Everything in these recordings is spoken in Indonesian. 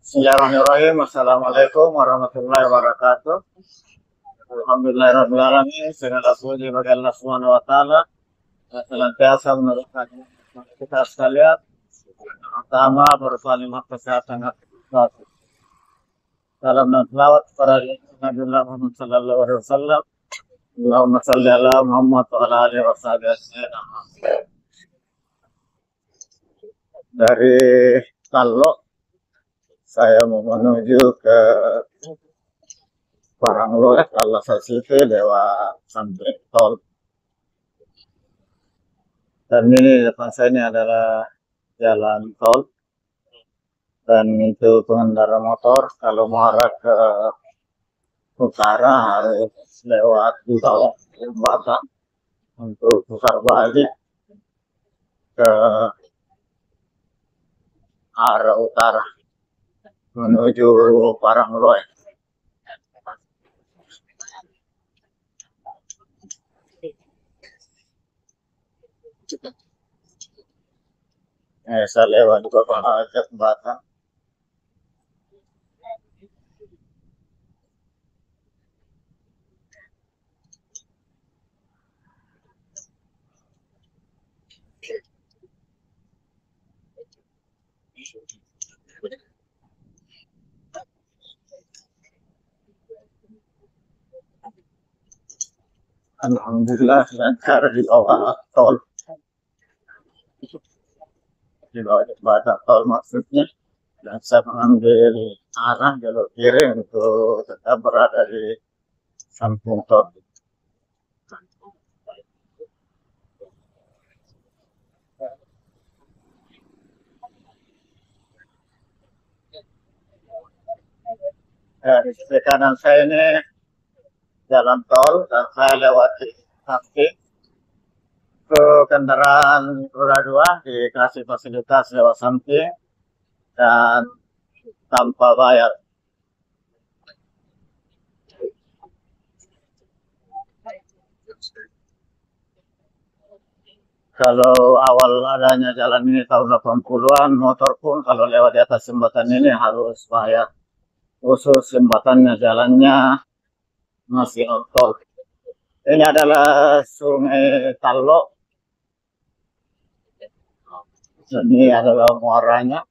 Bismillahirrahmanirrahim. Assalamualaikum warahmatullahi wabarakatuh. Alhamdulillahirrahmanirrahim. Segala puji bagi Allah Subhanahu wa Ta'ala. Senantiasa menurunkan kita sekalian. Pertama, bersalimah kesehatan. Salam dan selawat kepada Nabi Muhammad Sallallahu Alaihi Wasallam. Allahumma salli ala Muhammad wa ala alihi wa sahbihi. Dari Talok, saya mau menuju ke Parangloe, kalau City lewat sampai tol. Dan ini depan saya ini adalah jalan tol. Dan itu pengendara motor kalau mau arah ke utara harus lewat di bawah jembatan untuk putar balik ke arah utara menuju Parangloe. Saya lewat di bawah jembatan. Alhamdulillah lancar di bawah tol, di bawah jembatan tol maksudnya. Dan saya mengambil arah jalur kiri untuk tetap berada di samping tol. Di kanan saya ini jalan tol dan saya lewati samping ke kendaraan roda dua dikasih fasilitas lewat samping dan tanpa bayar. Kalau awal adanya jalan ini tahun 80-an, motor pun kalau lewat di atas jembatan ini harus bayar. Khusus jembatannya, jalannya masih non-tol. Ini adalah Sungai Talok. Ini adalah muaranya.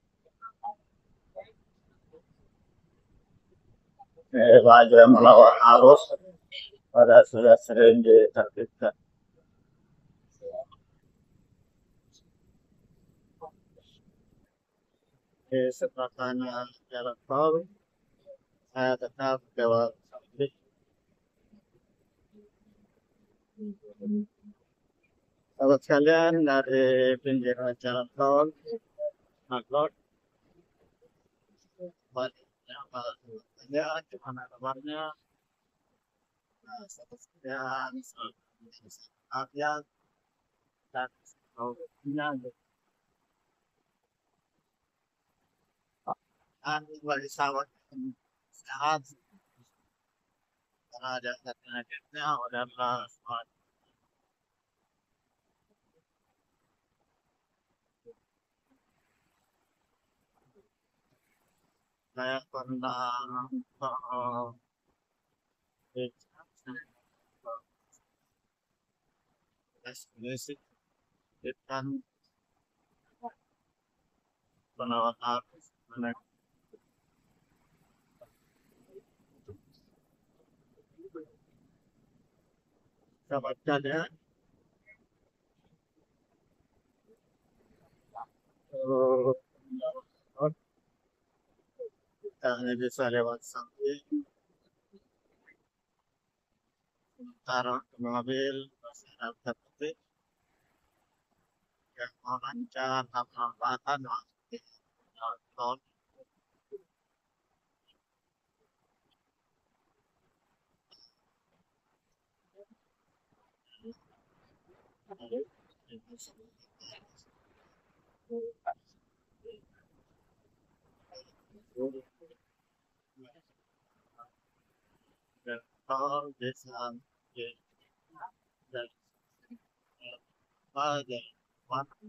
Baju yang melawan arus pada sudah sering diterbitkan. Di sebelah kanan jalan tol, saya tetap lewat samping. Sahabat sekalian, dari pinggir jalan tol, Naglot, baliknya, gimana kabarnya? Sahabat sekalian, sekalian, dan punya bagi sahabat sehat, karena ada penyakitnya adalah saya pernah basic kan penawar arus sahabat sekalian, kami bisa lewat samping, sementara mobil masih ada petik yang melancar hambatan tol. Dan tol desa dan pada waktu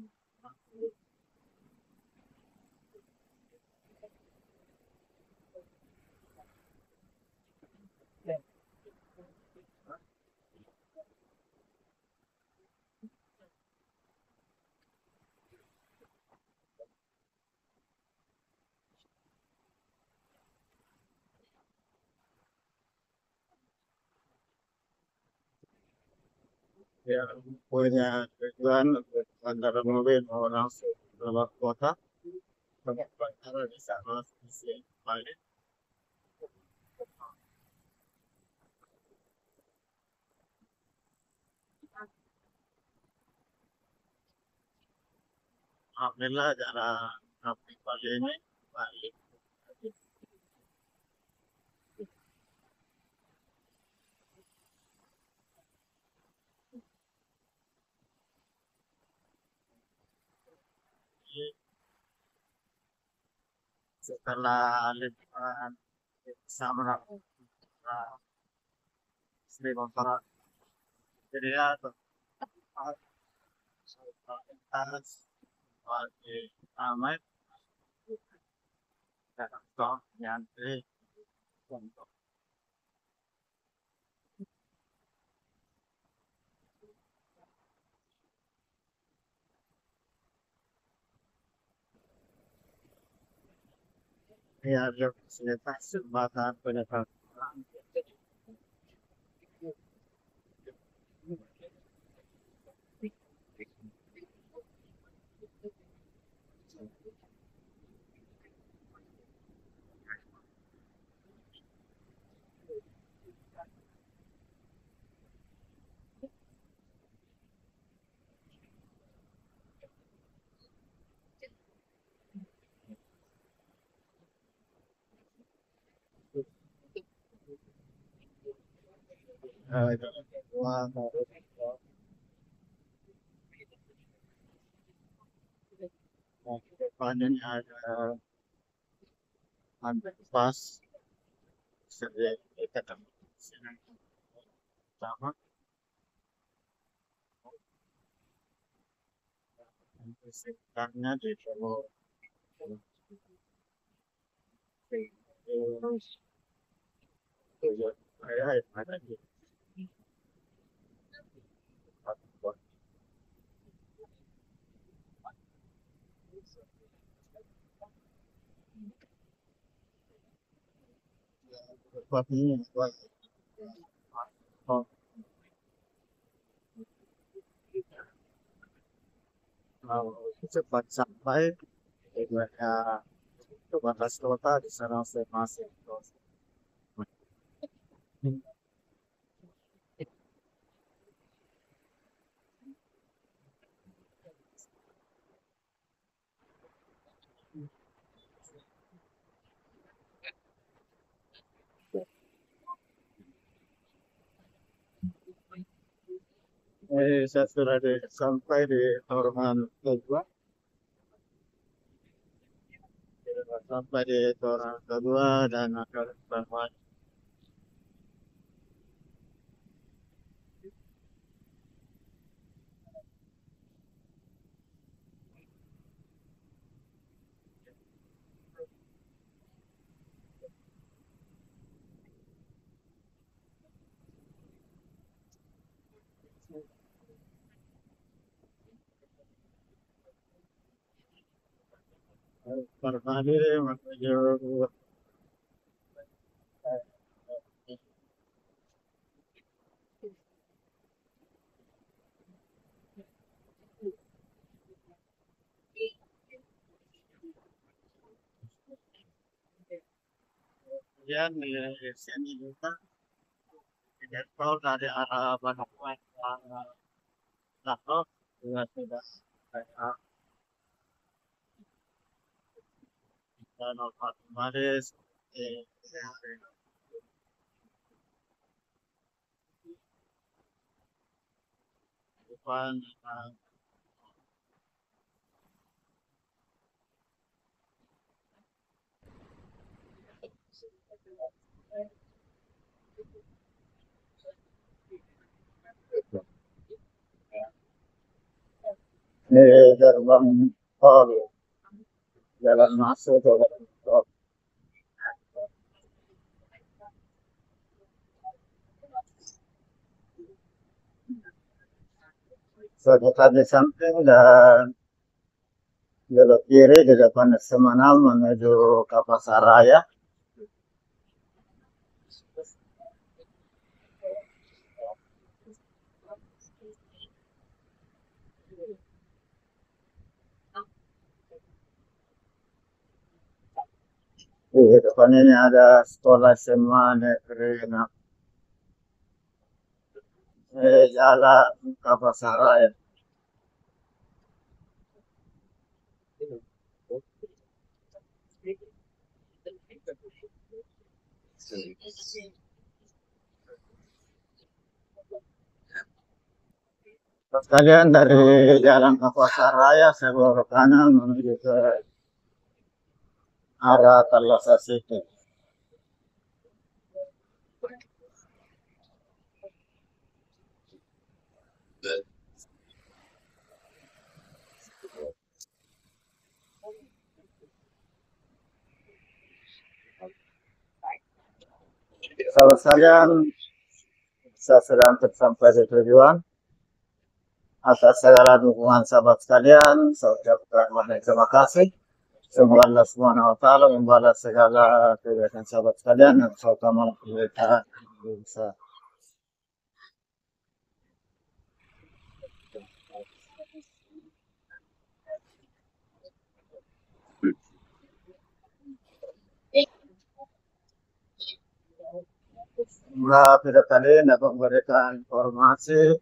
yang punya tujuan untuk antara mobil mau langsung keluar kota, kalau di sana sisi balik, alhamdulillah jalan kami pagi ini balik. Setelah liburan sama Sri Motor, jadi ya tempat tas pagi ramai dan kok nyantri untuk ya fasilitas jembatan penyeberangan orang. Depannya ada pas sedia kita sini sama sekitarnya di Solo. Saya ada di tempat ini mau cepat sampai mereka ke batas kota di sana saya masih saya sudah sampai di Torman kedua, sampai di Torman kedua dan akan bermain. Bermain menuju kemudian di sini juga tidak tahu dari arah Bandung Tato juga sudah saya dan otomatis di depan gerbang tol jalan masuk ke gerbang tol. Sekitar di samping dan belok kiri di depan Semanal menuju ke Pasaraya. Di depan ini ada sekolah SMA negeri Jalan Kapasaraya. Terus kalian dari Jalan Kapasaraya saya belok kanan menuju ke arah Talasa City. Kalau kalian saya sedang sampai di tujuan, atas segala dukungan sahabat sekalian, saya ucapkan banyak terima kasih. Semoga Allah Subhanahu wa taala membalas segala kebaikan sahabat sekalian dan terutama kebaikan bisa. Semoga video kali dapat memberikan informasi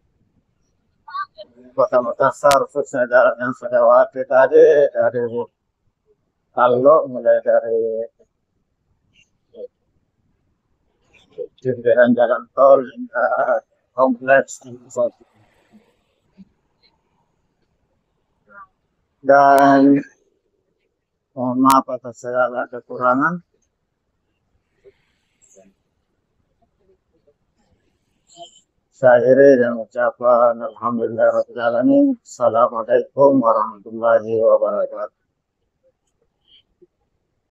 Kota Makassar khususnya jalan yang saya lewati tadi dari Kallo mulai dari pinggiran jalan tol hingga kompleks dan mohon maaf atas segala kekurangan. Saya akhiri dan ucapan Alhamdulillah Rabbil Alamin. Assalamualaikum warahmatullahi wabarakatuh.